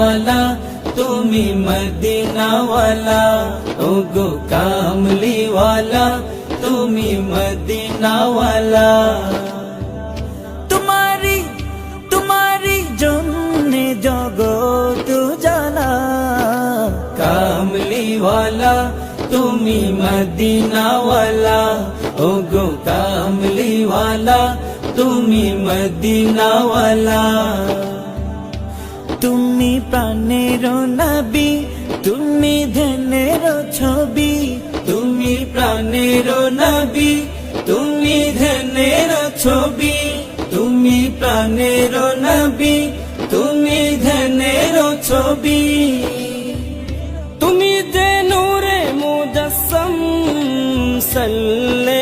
वाला তুমি মদিনা वाला ওগো কামলি वाला তুমি মদিনা वाला तुम्हारी জন্যে জগৎ জানা কামলি वाला তুমি মদিনা वाला ওগো কামলি वाला তুমি মদিনা वाला তুমি প্রাণের নবী তুমি ধ্যানের ছবি তুমি প্রাণের নবী তুমি ধ্যানের ছবি তুমি প্রাণের নবী তুমি ধ্যানের ছবি তুমি যে নূরে মুজাসসাম সাল্লে